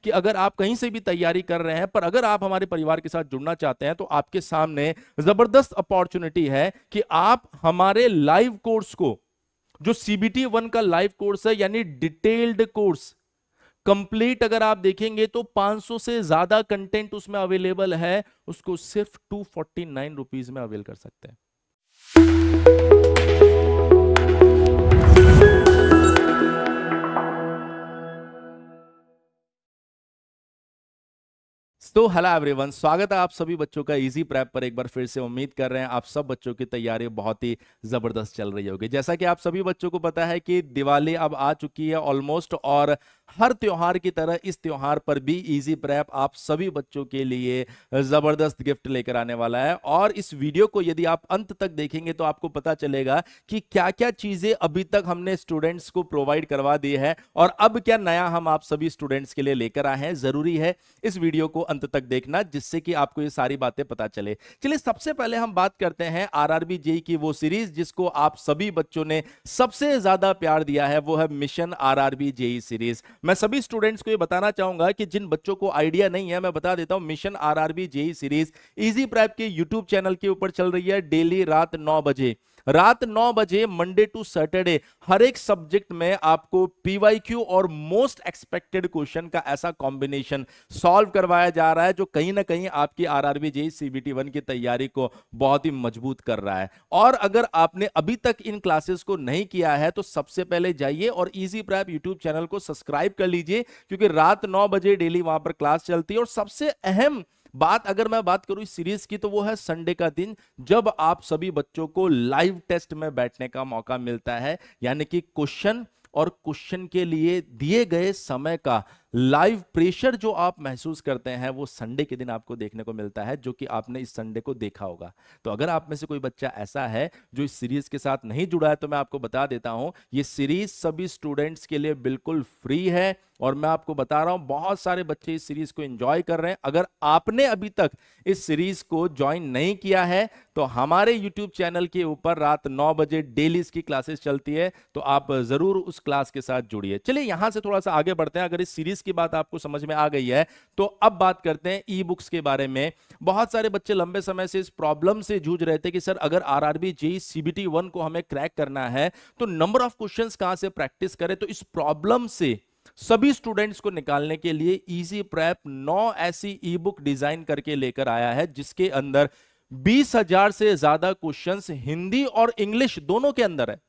कि अगर आप कहीं से भी तैयारी कर रहे हैं, पर अगर आप हमारे परिवार के साथ जुड़ना चाहते हैं, तो आपके सामने जबरदस्त अपॉर्चुनिटी है कि आप हमारे लाइव कोर्स को, जो CBT 1 का लाइव कोर्स है, यानी डिटेल्ड कोर्स कंप्लीट, अगर आप देखेंगे तो 500 से ज्यादा कंटेंट उसमें अवेलेबल है, उसको सिर्फ 249 रुपीज में अवेल कर सकते हैं। तो हेलो एवरीवन, स्वागत है आप सभी बच्चों का इजी प्रेप पर। एक बार फिर से उम्मीद कर रहे हैं आप सब बच्चों की तैयारी बहुत ही जबरदस्त चल रही होगी। जैसा कि आप सभी बच्चों को पता है कि दिवाली अब आ चुकी है ऑलमोस्ट, और हर त्योहार की तरह इस त्योहार पर भी इजी प्रेप आप सभी बच्चों के लिए जबरदस्त गिफ्ट लेकर आने वाला है। और इस वीडियो को यदि आप अंत तक देखेंगे तो आपको पता चलेगा कि क्या क्या चीजें अभी तक हमने स्टूडेंट्स को प्रोवाइड करवा दी है और अब क्या नया हम आप सभी स्टूडेंट्स के लिए लेकर आए हैं। जरूरी है इस वीडियो को अंत तक देखना, जिससे कि आपको ये सारी बातें पता चले। चलिए सबसे पहले हम बात करते हैं आरआरबी जेईई की वो सीरीज जिसको आप सभी बच्चों ने सबसे ज्यादा प्यार दिया है, वो है मिशन आरआरबी जेईई सीरीज। मैं सभी स्टूडेंट्स को ये बताना चाहूंगा कि जिन बच्चों को आइडिया नहीं है, मैं बता देता हूं, mission RRB JEE series easy prep के यूट्यूब चैनल के ऊपर चल रही है। डेली रात 9 बजे, रात 9 बजे मंडे टू सैटरडे हर एक सब्जेक्ट में आपको पीवाईक्यू और मोस्ट एक्सपेक्टेड क्वेश्चन का ऐसा कॉम्बिनेशन सॉल्व करवाया जा रहा है जो कहीं ना कहीं आपकी आरआरबी जेईई CBT 1 की तैयारी को बहुत ही मजबूत कर रहा है। और अगर आपने अभी तक इन क्लासेस को नहीं किया है तो सबसे पहले जाइए और इजी प्रेप यूट्यूब चैनल को सब्सक्राइब कर लीजिए, क्योंकि रात 9 बजे डेली वहां पर क्लास चलती है। और सबसे अहम बात अगर मैं बात करूं इस सीरीज की, तो वो है संडे का दिन, जब आप सभी बच्चों को लाइव टेस्ट में बैठने का मौका मिलता है। यानी कि क्वेश्चन और क्वेश्चन के लिए दिए गए समय का लाइव प्रेशर जो आप महसूस करते हैं वो संडे के दिन आपको देखने को मिलता है, जो कि आपने इस संडे को देखा होगा। तो अगर आप में से कोई बच्चा ऐसा है जो इस सीरीज के साथ नहीं जुड़ा है, तो मैं आपको बता देता हूं, ये सीरीज सभी स्टूडेंट्स के लिए बिल्कुल फ्री है। और मैं आपको बता रहा हूं, बहुत सारे बच्चे इस सीरीज को एंजॉय कर रहे हैं। अगर आपने अभी तक इस सीरीज को ज्वाइन नहीं किया है, तो हमारे यूट्यूब चैनल के ऊपर रात 9 बजे डेली इसकी क्लासेस चलती है, तो आप जरूर उस क्लास के साथ जुड़िए। चलिए यहां से थोड़ा सा आगे बढ़ते हैं। अगर इस सीरीज की बात आपको समझ में आ गई है, तो अब बात करते हैं ई बुक्स के बारे में। बहुत सारे बच्चे लंबे समय से इस प्रॉब्लम से जूझ रहे थे कि सर अगर आरआरबी जेईई CBT 1 को हमें क्रैक करना है तो नंबर ऑफ क्वेश्चंस कहां से प्रैक्टिस करें। तो इस प्रॉब्लम से सभी स्टूडेंट्स को निकालने के लिए इजी प्रेप 9 ऐसी ई बुक डिजाइन करके लेकर आया है, जिसके अंदर 20,000 से ज्यादा क्वेश्चंस हिंदी और इंग्लिश दोनों के अंदर है।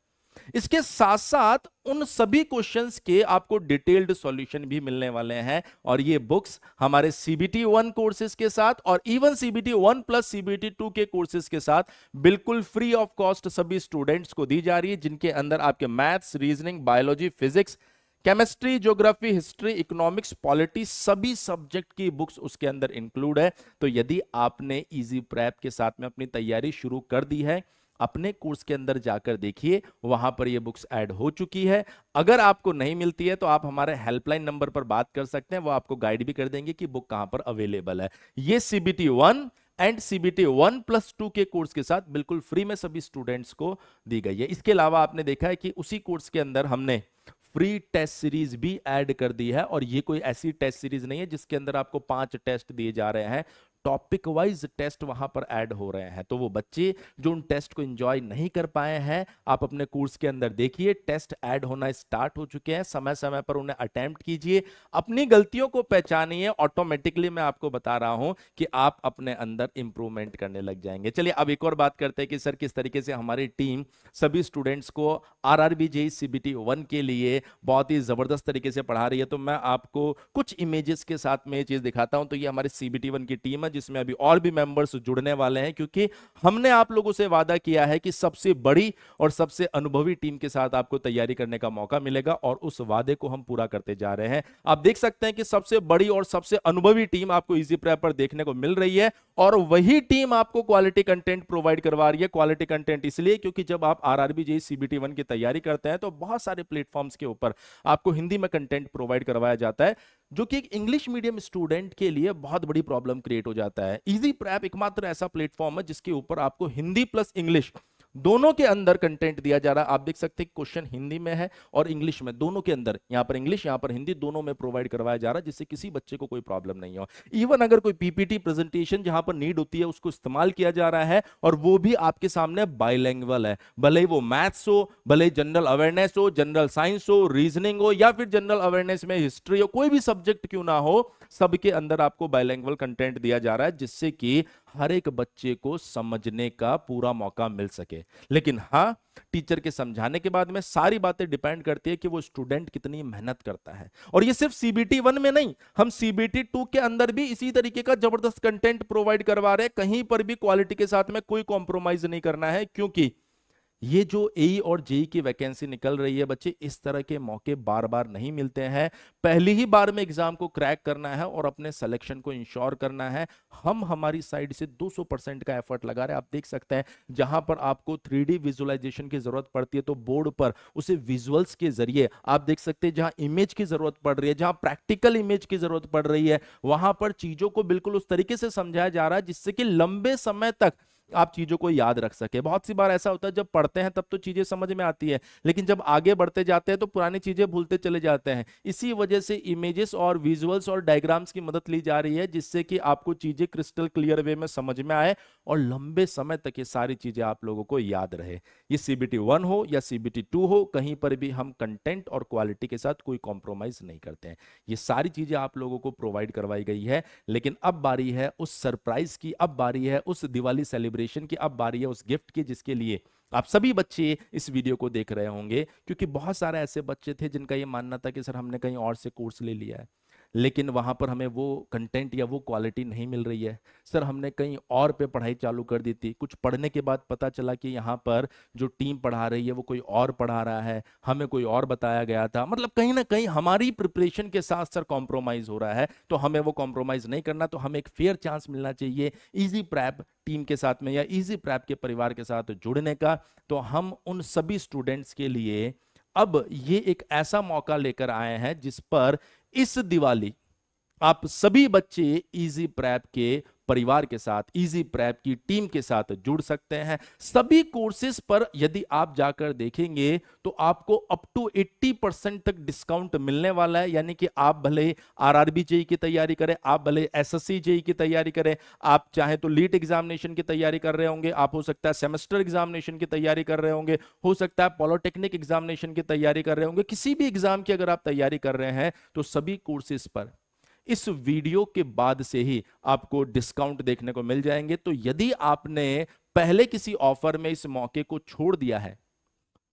इसके साथ साथ उन सभी क्वेश्चंस के आपको डिटेल्ड सॉल्यूशन भी मिलने वाले हैं। और ये बुक्स हमारे CBT 1 कोर्सेज के साथ और इवन CBT 1 प्लस CBT 2 के कोर्सेज के साथ बिल्कुल फ्री ऑफ कॉस्ट सभी स्टूडेंट्स को दी जा रही है, जिनके अंदर आपके maths, reasoning, biology, physics, chemistry, geography, history, economics, polity, सभी सब्जेक्ट की बुक्स उसके अंदर इंक्लूड है। तो यदि आपने इजी प्रेप के साथ में अपनी तैयारी शुरू कर दी है, अपने कोर्स के अंदर जाकर देखिए, वहां पर ये बुक्स ऐड हो चुकी है। अगर आपको नहीं मिलती है तो आप हमारे हेल्पलाइन नंबर पर बात कर सकते हैं, वो आपको गाइड भी कर देंगे कि बुक कहां पर अवेलेबल है। ये CBT 1 एंड CBT 1 प्लस 2 के कोर्स के साथ बिल्कुल फ्री में सभी स्टूडेंट्स को दी गई है। इसके अलावा आपने देखा है कि उसी कोर्स के अंदर हमने फ्री टेस्ट सीरीज भी ऐड कर दी है। और ये कोई ऐसी टेस्ट सीरीज नहीं है जिसके अंदर आपको 5 टेस्ट दिए जा रहे हैं, टॉपिक वाइज टेस्ट वहां पर ऐड हो रहे हैं। तो वो बच्चे जो उन टेस्ट को एंजॉय नहीं कर पाए हैं, आप अपने कोर्स के अंदर देखिए, टेस्ट ऐड होना स्टार्ट हो चुके हैं। समय समय पर उन्हें अटेम्प्ट कीजिए, अपनी गलतियों को पहचानिए। ऑटोमेटिकली मैं आपको बता रहा हूं कि आप अपने अंदर इंप्रूवमेंट करने लग जाएंगे। चलिए अब एक और बात करते हैं कि सर किस तरीके से हमारी टीम सभी स्टूडेंट्स को आरआरबी जेईई CBT 1 के लिए बहुत ही जबरदस्त तरीके से पढ़ा रही है। तो मैं आपको कुछ इमेजेस के साथ में ये चीज दिखाता हूं। तो ये हमारे CBT 1 की टीम है, जिसमें अभी और भी मेंबर्स जुड़ने वाले हैं, क्योंकि हमने आप लोगों से वादा किया है कि सबसे बड़ी और सबसे अनुभवी टीम के साथ आपको तैयारी करने का मौका मिलेगा, और उस वादे को हम पूरा करते जा रहे हैं। आप देख सकते हैं कि सबसे बड़ी और सबसे अनुभवी टीम आपको इजी प्रेप पर देखने को मिल रही है, और वही टीम आपको क्वालिटी कंटेंट प्रोवाइड करवा रही है। क्वालिटी कंटेंट इसलिए क्योंकि जब आप आरआरबी जेईई CBT 1 की तैयारी करते हैं तो बहुत सारे प्लेटफॉर्म्स के ऊपर आपको हिंदी में कंटेंट प्रोवाइड करवाया जाता है, जो कि एक इंग्लिश मीडियम स्टूडेंट के लिए बहुत बड़ी प्रॉब्लम क्रिएट हो जाता है। इजी प्रेप एकमात्र ऐसा प्लेटफॉर्म है जिसके ऊपर आपको हिंदी प्लस इंग्लिश दोनों के अंदर कंटेंट दिया जा रहा है। आप देख सकते हैं क्वेश्चन हिंदी में है और इंग्लिश में, दोनों के अंदर, यहां पर इंग्लिश यहां पर हिंदी, दोनों में प्रोवाइड करवाया जा रहा है, जिससे किसी बच्चे को कोई प्रॉब्लम नहीं हो। इवन अगर कोई पीपीटी प्रेजेंटेशन जहां पर नीड होती है उसको इस्तेमाल किया जा रहा है, और वो भी आपके सामने बाइलैंग्वेज है, भले ही वो मैथ्स हो, भले ही जनरल अवेयरनेस हो, जनरल साइंस हो, रीजनिंग हो, या फिर जनरल अवेयरनेस में हिस्ट्री हो, कोई भी सब्जेक्ट क्यों ना हो, सबके अंदर आपको बाइलैंग्वेज कंटेंट दिया जा रहा है, जिससे कि हर एक बच्चे को समझने का पूरा मौका मिल सके। लेकिन हाँ, टीचर के समझाने के बाद में सारी बातें डिपेंड करती है कि वो स्टूडेंट कितनी मेहनत करता है। और ये सिर्फ सीबीटी 1 में नहीं, हम सीबीटी 2 के अंदर भी इसी तरीके का जबरदस्त कंटेंट प्रोवाइड करवा रहे हैं। कहीं पर भी क्वालिटी के साथ में कोई कॉम्प्रोमाइज नहीं करना है, क्योंकि ये जो एई और जेई की वैकेंसी निकल रही है बच्चे, इस तरह के मौके बार बार नहीं मिलते हैं। पहली ही बार में एग्जाम को क्रैक करना है और अपने सिलेक्शन को इंश्योर करना है। हम हमारी साइड से 200% का एफर्ट लगा रहे हैं। आप देख सकते हैं जहां पर आपको 3D विजुअलाइजेशन की जरूरत पड़ती है तो बोर्ड पर उसे विजुअल्स के जरिए आप देख सकते हैं। जहां इमेज की जरूरत पड़ रही है, जहां प्रैक्टिकल इमेज की जरूरत पड़ रही है, वहां पर चीजों को बिल्कुल उस तरीके से समझाया जा रहा है जिससे कि लंबे समय तक आप चीजों को याद रख सके। बहुत सी बार ऐसा होता है जब पढ़ते हैं तब तो चीजें समझ में आती है, लेकिन जब आगे बढ़ते जाते हैं तो पुरानी चीजें भूलते चले जाते हैं। इसी वजह से इमेजेस और विजुअल्स और डायग्राम्स की मदद ली जा रही है, जिससे कि आपको चीजें क्रिस्टल क्लियर वे में समझ में आए और लंबे समय तक ये सारी चीजें आप लोगों को याद रहे। ये सीबीटी 1 हो या सीबीटी 2 हो, कहीं पर भी हम कंटेंट और क्वालिटी के साथ कोई कॉम्प्रोमाइज नहीं करते हैं। ये सारी चीजें आप लोगों को प्रोवाइड करवाई गई है। लेकिन अब बारी है उस सरप्राइज की, अब बारी है उस दिवाली सेलिब्रेशन की, अब बारी है उस गिफ्ट की जिसके लिए आप सभी बच्चे इस वीडियो को देख रहे होंगे। क्योंकि बहुत सारे ऐसे बच्चे थे जिनका ये मानना था कि सर हमने कहीं और से कोर्स ले लिया है, लेकिन वहां पर हमें वो कंटेंट या वो क्वालिटी नहीं मिल रही है। सर हमने कहीं और पे पढ़ाई चालू कर दी थी, कुछ पढ़ने के बाद पता चला कि यहाँ पर जो टीम पढ़ा रही है वो कोई और पढ़ा रहा है, हमें कोई और बताया गया था। मतलब कहीं ना कहीं हमारी प्रिपरेशन के साथ सर कॉम्प्रोमाइज हो रहा है, तो हमें वो कॉम्प्रोमाइज नहीं करना। तो हमें एक फेयर चांस मिलना चाहिए इजी प्रैप टीम के साथ में या इजी प्रैप के परिवार के साथ जुड़ने का। तो हम उन सभी स्टूडेंट्स के लिए अब ये एक ऐसा मौका लेकर आए हैं जिस पर इस दिवाली आप सभी बच्चे इजी प्रैप के परिवार के साथ, इजी प्रैप की टीम के साथ जुड़ सकते हैं। सभी कोर्सेज पर यदि आप जाकर देखेंगे तो आपको अप टू 80% तक डिस्काउंट मिलने वाला है। यानी कि आप भले आरआरबी जेई की तैयारी करें, आप भले एसएससी जेई की तैयारी करें, आप चाहे तो लीट एग्जामिनेशन की तैयारी कर रहे होंगे, आप हो सकता है सेमेस्टर एग्जामिनेशन की तैयारी कर रहे होंगे, हो सकता है पॉलिटेक्निक एग्जामिनेशन की तैयारी कर रहे होंगे, किसी भी एग्जाम की अगर आप तैयारी कर रहे हैं तो सभी कोर्सेज पर इस वीडियो के बाद से ही आपको डिस्काउंट देखने को मिल जाएंगे। तो यदि आपने पहले किसी ऑफर में इस मौके को छोड़ दिया है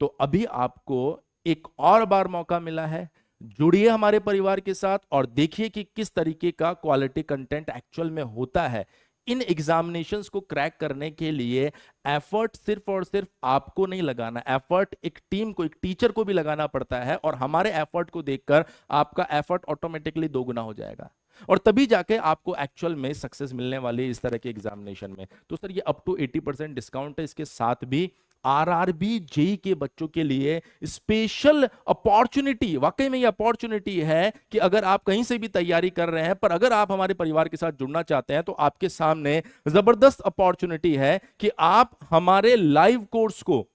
तो अभी आपको एक और बार मौका मिला है। जुड़िए हमारे परिवार के साथ और देखिए कि किस तरीके का क्वालिटी कंटेंट एक्चुअल में होता है। इन एग्जामिनेशंस को क्रैक करने के लिए एफर्ट सिर्फ और सिर्फ आपको नहीं लगाना, एफर्ट एक टीम को, एक टीचर को भी लगाना पड़ता है। और हमारे एफर्ट को देखकर आपका एफर्ट ऑटोमेटिकली दोगुना हो जाएगा और तभी जाके आपको एक्चुअल में सक्सेस मिलने वाली है इस तरह के एग्जामिनेशन में। तो सर ये अप टू 80% डिस्काउंट है। इसके साथ भी आरआरबी जेई के बच्चों के लिए स्पेशल अपॉर्चुनिटी, वाकई में ये अपॉर्चुनिटी है कि अगर आप कहीं से भी तैयारी कर रहे हैं पर अगर आप हमारे परिवार के साथ जुड़ना चाहते हैं तो आपके सामने जबरदस्त अपॉर्चुनिटी है कि आप हमारे लाइव कोर्स को,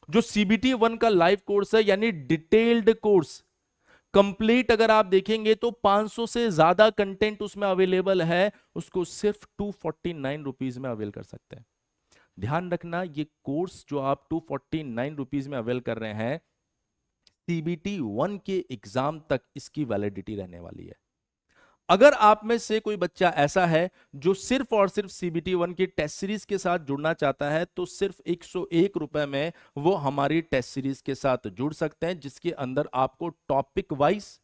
जो सीबीटी 1 का लाइव कोर्स है यानी डिटेल्ड कोर्स कंप्लीट, अगर आप देखेंगे तो 500 से ज्यादा कंटेंट उसमें अवेलेबल है, उसको सिर्फ 249 रुपीज में अवेल कर सकते हैं। ध्यान रखना ये कोर्स जो आप 249 रुपीज में अवेल कर रहे हैं, सीबीटी 1 के एग्जाम तक इसकी वैलिडिटी रहने वाली है। अगर आप में से कोई बच्चा ऐसा है जो सिर्फ और सिर्फ सीबीटी 1 की टेस्ट सीरीज के साथ जुड़ना चाहता है तो सिर्फ 101 रुपए में वो हमारी टेस्ट सीरीज के साथ जुड़ सकते हैं, जिसके अंदर आपको टॉपिक वाइज,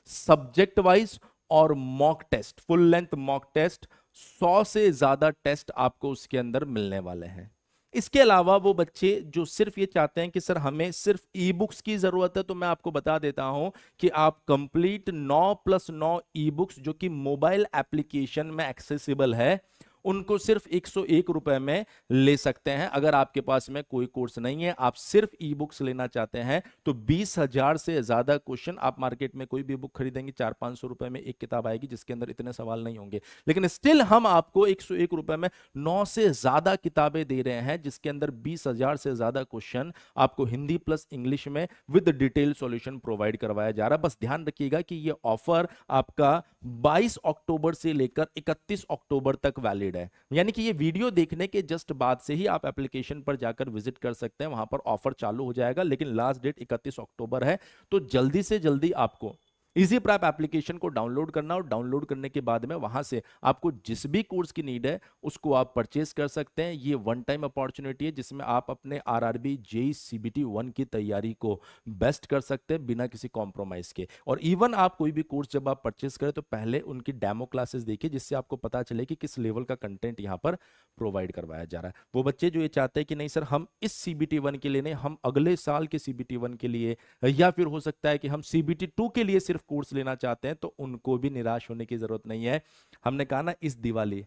सब्जेक्ट वाइज और mock test, full length mock test, 100 से ज्यादा टेस्ट आपको उसके अंदर मिलने वाले हैं। इसके अलावा वो बच्चे जो सिर्फ ये चाहते हैं कि सर हमें सिर्फ ई बुक्स की जरूरत है, तो मैं आपको बता देता हूं कि आप कंप्लीट 9+9 ई बुक्स जो कि मोबाइल एप्लीकेशन में एक्सेसिबल है, उनको सिर्फ 101 रुपए में ले सकते हैं। अगर आपके पास में कोई कोर्स नहीं है, आप सिर्फ ई बुक्स लेना चाहते हैं, तो 20,000 से ज्यादा क्वेश्चन आप मार्केट में कोई भी बुक खरीदेंगे 400-500 रुपए में एक किताब आएगी जिसके अंदर इतने सवाल नहीं होंगे, लेकिन स्टिल हम आपको 101 रुपए में 9 से ज्यादा किताबें दे रहे हैं जिसके अंदर 20,000 से ज्यादा क्वेश्चन आपको हिंदी प्लस इंग्लिश में विद डिटेल सॉल्यूशन प्रोवाइड करवाया जा रहा है। बस ध्यान रखिएगा कि ये ऑफर आपका 22 अक्टूबर से लेकर 31 अक्टूबर तक वैलिड है, यानी कि ये वीडियो देखने के जस्ट बाद से ही आप एप्लीकेशन पर जाकर विजिट कर सकते हैं, वहां पर ऑफर चालू हो जाएगा, लेकिन लास्ट डेट 31 अक्टूबर है। तो जल्दी से जल्दी आपको इजी प्रैप एप्लीकेशन को डाउनलोड करना, और डाउनलोड करने के बाद में वहां से आपको जिस भी कोर्स की नीड है उसको आप परचेज कर सकते हैं। ये वन टाइम अपॉर्चुनिटी है जिसमें आप अपने आरआरबी जेईई सीबीटी 1 की तैयारी को बेस्ट कर सकते हैं बिना किसी कॉम्प्रोमाइज के। और इवन आप कोई भी कोर्स जब आप परचेज करें तो पहले उनकी डेमो क्लासेस देखिए, जिससे आपको पता चले कि किस लेवल का कंटेंट यहाँ पर प्रोवाइड करवाया जा रहा है। वो बच्चे जो ये चाहते हैं कि नहीं सर हम इस सीबीटी 1 के लिए नहीं, हम अगले साल के सीबीटी 1 के लिए, या फिर हो सकता है कि हम सीबीटी 2 के लिए सिर्फ कोर्स लेना चाहते हैं, तो उनको भी निराश होने की जरूरत नहीं है। हमने कहा ना, इस दिवाली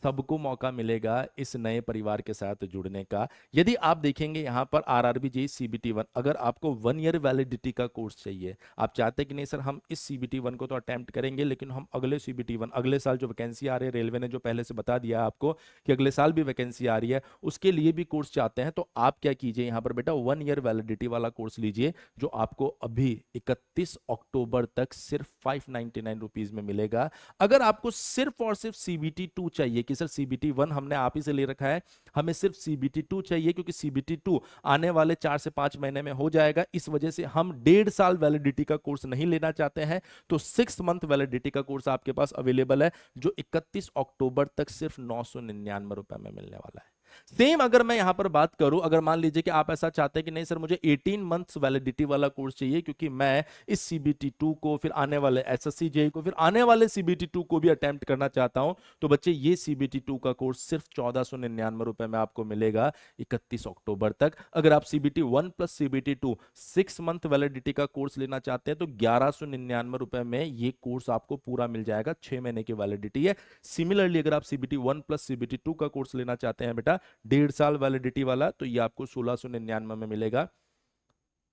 सबको मौका मिलेगा इस नए परिवार के साथ जुड़ने का। यदि आप देखेंगे यहां पर आरआरबी जेईई सीबीटी 1, अगर आपको 1 ईयर वैलिडिटी का कोर्स चाहिए, आप चाहते हैं कि नहीं सर हम इस सीबीटी 1 को तो अटेम्प्ट करेंगे, लेकिन हम अगले सीबीटी 1 अगले साल जो वैकेंसी आ रही है, रेलवे ने जो पहले से बता दिया आपको कि अगले साल भी वैकेंसी आ रही है, उसके लिए भी कोर्स चाहते हैं, तो आप क्या कीजिए, यहां पर बेटा 1 ईयर वैलिडिटी वाला कोर्स लीजिए, जो आपको अभी 31 अक्टूबर तक सिर्फ 599 रुपीज में मिलेगा। अगर आपको सिर्फ और सिर्फ सीबीटी 2 चाहिए कि सर सीबीटी 1 हमने आप ही से ले रखा है, हमें सिर्फ सीबीटी 2 चाहिए, क्योंकि सीबीटी 2 आने वाले 4 से 5 महीने में हो जाएगा, इस वजह से हम 1.5 साल वैलिडिटी का कोर्स नहीं लेना चाहते हैं, तो 6 मंथ वैलिडिटी का कोर्स आपके पास अवेलेबल है, जो 31 अक्टूबर तक सिर्फ 999 रुपए में मिलने वाला है। सेम अगर मैं यहां पर बात करूं, अगर मान लीजिए कि आप ऐसा चाहते हैं कि नहीं सर मुझे 18 मंथ्स वैलिडिटी वाला कोर्स चाहिए, क्योंकि मैं इस सीबीटी 2 को, फिर आने वाले एसएससी जेईई को, फिर आने वाले सीबीटी 2 को भी अटेम्प्ट करना चाहता हूं, तो बच्चे ये सीबीटी 2 का कोर्स सिर्फ 1499 रुपए में आपको मिलेगा 31 अक्टूबर तक। अगर आप CBT 1 plus CBT 2 6 month validity का कोर्स लेना चाहते हैं, तो 1199 रुपए में ये कोर्स आपको पूरा मिल जाएगा, 6 महीने की वैलिडिटी है। सिमिलरली अगर आप सीबीटी 1 प्लस सीबीटी 2 का कोर्स लेना चाहते हैं बेटा 1.5 साल वैलिडिटी वाला, तो ये आपको 1699 में मिलेगा।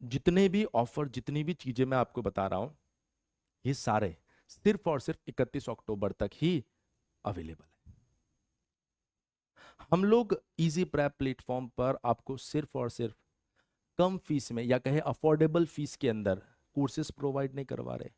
जितने भी ऑफर, जितनी भी चीजें मैं आपको बता रहा हूं, ये सारे सिर्फ और सिर्फ 31 अक्टूबर तक ही अवेलेबल है। हम लोग इजी प्रैप प्लेटफॉर्म पर आपको सिर्फ और सिर्फ कम फीस में, या कहे अफोर्डेबल फीस के अंदर कोर्सेज प्रोवाइड नहीं करवा रहे।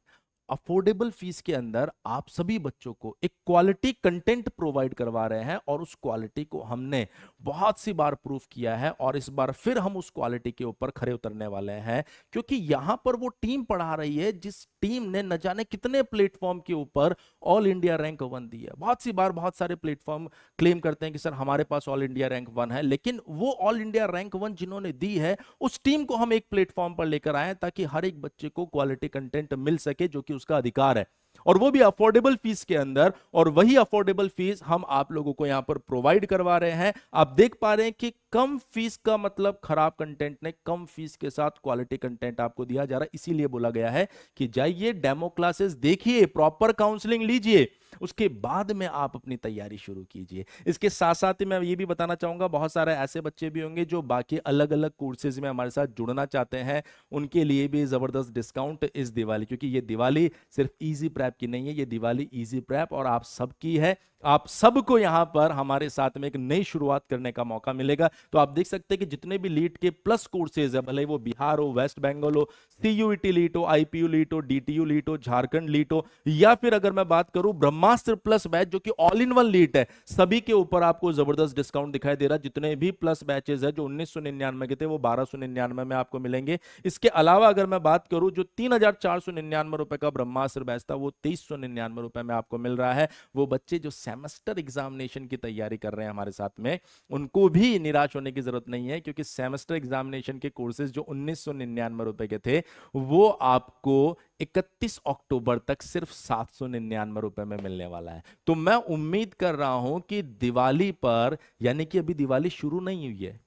अफोर्डेबल फीस के अंदर आप सभी बच्चों को एक क्वालिटी कंटेंट प्रोवाइड करवा रहे हैं, और उस क्वालिटी को हमने बहुत सी बार प्रूफ किया है, और इस बार फिर हम उस क्वालिटी के ऊपर खरे उतरने वाले हैं, क्योंकि यहां पर वो टीम पढ़ा रही है जिस टीम ने न जाने कितने प्लेटफॉर्म के ऊपर ऑल इंडिया रैंक 1 दी है। बहुत सी बार बहुत सारे प्लेटफॉर्म क्लेम करते हैं कि सर हमारे पास ऑल इंडिया रैंक 1 है, लेकिन वो ऑल इंडिया रैंक 1 जिन्होंने दी है, उस टीम को हम एक प्लेटफॉर्म पर लेकर आए ताकि हर एक बच्चे को क्वालिटी कंटेंट मिल सके, जो कि उसका अधिकार है, और वो भी अफोर्डेबल फीस के अंदर। और वही अफोर्डेबल फीस हम आप लोगों को यहां पर प्रोवाइड करवा रहे हैं। आप देख पा रहे हैं कि कम फीस का मतलब खराब कंटेंट नहीं, कम फीस के साथ क्वालिटी कंटेंट आपको दिया जा रहा है। इसीलिए बोला गया है कि जाइए डेमो क्लासेस देखिए, प्रॉपर काउंसलिंग लीजिए, उसके बाद में आप अपनी तैयारी शुरू कीजिए। इसके साथ साथ ही मैं ये भी बताना चाहूंगा, बहुत सारे ऐसे बच्चे भी होंगे जो बाकी अलग अलग कोर्सेज में हमारे साथ जुड़ना चाहते हैं, उनके लिए भी जबरदस्त डिस्काउंट इस दिवाली, क्योंकि ये दिवाली सिर्फ इजी प्रैप की नहीं है, ये दिवाली इजी प्रैप और आप सबकी है। आप सबको यहां पर हमारे साथ में एक नई शुरुआत करने का मौका मिलेगा। तो आप देख सकते हैं कि जितने भी लीट के प्लस कोर्सेज है, भले वो बिहार हो, वेस्ट बंगाल हो, सीयूईटी लीट हो, आईपीयू लीट हो, डीटीयू लीट हो, झारखंड लीट हो, या फिर अगर मैं बात करूं ब्रह्मास्त्र प्लस बैच जो कि ऑल इन वन लीट है, सभी के ऊपर आपको जबरदस्त डिस्काउंट दिखाई दे रहा है। जितने भी प्लस बैचेस है जो 1999 के थे वो 1299 में आपको मिलेंगे। इसके अलावा अगर मैं बात करूं जो 3499 रुपए का ब्रह्मास्त्र बैच था वो 2399 रुपए में आपको मिल रहा है। वो बच्चे जो सेमेस्टर एग्जामिनेशन की तैयारी कर रहे हैं हमारे साथ में, उनको भी निराश होने की जरूरत नहीं है, क्योंकि सेमेस्टर एग्जामिनेशन के कोर्सेज जो 1999 रुपए के थे वो आपको 31 अक्टूबर तक सिर्फ 799 रुपए में मिलने वाला है। तो मैं उम्मीद कर रहा हूं कि दिवाली पर, यानी कि अभी दिवाली शुरू नहीं हुई है,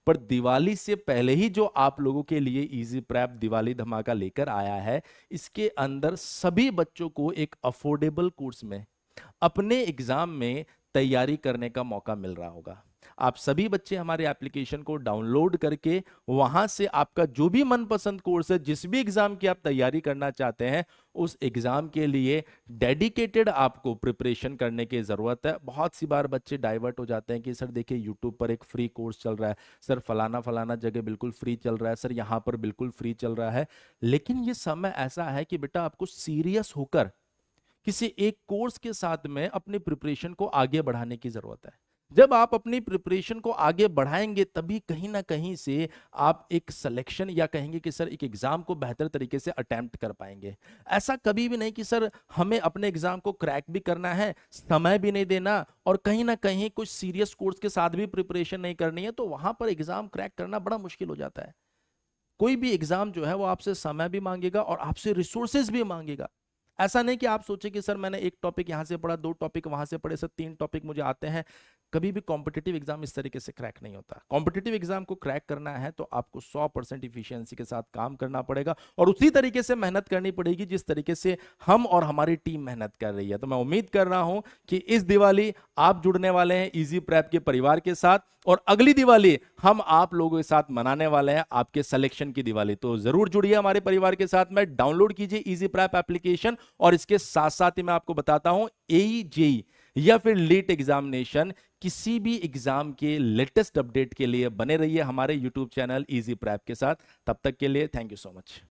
पर दिवाली से पहले ही जो आप लोगों के लिए इजी प्रैप दिवाली धमाका लेकर आया है, इसके अंदर सभी बच्चों को एक अफोर्डेबल कोर्स में अपने एग्जाम में तैयारी करने का मौका मिल रहा होगा। आप सभी बच्चे हमारे एप्लीकेशन को डाउनलोड करके वहां से आपका जो भी मनपसंद कोर्स है, जिस भी एग्जाम की आप तैयारी करना चाहते हैं, उस एग्जाम के लिए डेडिकेटेड आपको प्रिपरेशन करने की जरूरत है। बहुत सी बार बच्चे डाइवर्ट हो जाते हैं कि सर देखिए यूट्यूब पर एक फ्री कोर्स चल रहा है, सर फलाना फलाना जगह बिल्कुल फ्री चल रहा है, सर यहाँ पर बिल्कुल फ्री चल रहा है। लेकिन ये समय ऐसा है कि बेटा आपको सीरियस होकर किसी एक कोर्स के साथ में अपनी प्रिपरेशन को आगे बढ़ाने की जरूरत है। जब आप अपनी प्रिपरेशन को आगे बढ़ाएंगे तभी कहीं ना कहीं से आप एक सिलेक्शन या कहेंगे कि सर एक एग्जाम को बेहतर तरीके से अटेम्प्ट कर पाएंगे। ऐसा कभी भी नहीं कि सर हमें अपने एग्जाम को क्रैक भी करना है, समय भी नहीं देना और कहीं ना कहीं कुछ सीरियस कोर्स के साथ भी प्रिपरेशन नहीं करनी है, तो वहां पर एग्जाम क्रैक करना बड़ा मुश्किल हो जाता है। कोई भी एग्जाम जो है वो आपसे समय भी मांगेगा और आपसे रिसोर्सेज भी मांगेगा। ऐसा नहीं कि आप सोचे कि सर मैंने एक टॉपिक यहां से पढ़ा, 2 टॉपिक वहां से पढ़े, सर 3 टॉपिक मुझे आते हैं। कभी भी कॉम्पिटिटिव एग्जाम इस तरीके से क्रैक नहीं होता। कॉम्पिटिटिव एग्जाम को क्रैक करना है तो आपको 100% इफिशियंसी के साथ काम करना पड़ेगा और उसी तरीके से मेहनत करनी पड़ेगी जिस तरीके से हम और हमारी टीम मेहनत कर रही है। तो मैं उम्मीद कर रहा हूं कि इस दिवाली आप जुड़ने वाले हैं इजी प्रेप के परिवार के साथ और अगली दिवाली हम आप लोगों के साथ मनाने वाले हैं आपके सिलेक्शन की दिवाली। तो जरूर जुड़िए हमारे परिवार के साथ में, डाउनलोड कीजिए इजी प्रेप एप्लीकेशन और इसके साथ साथ ही मैं आपको बताता हूं एई जेई या फिर लीट एग्जामिनेशन किसी भी एग्जाम के लेटेस्ट अपडेट के लिए बने रहिए हमारे यूट्यूब चैनल इजी प्रेप के साथ। तब तक के लिए थैंक यू सो मच।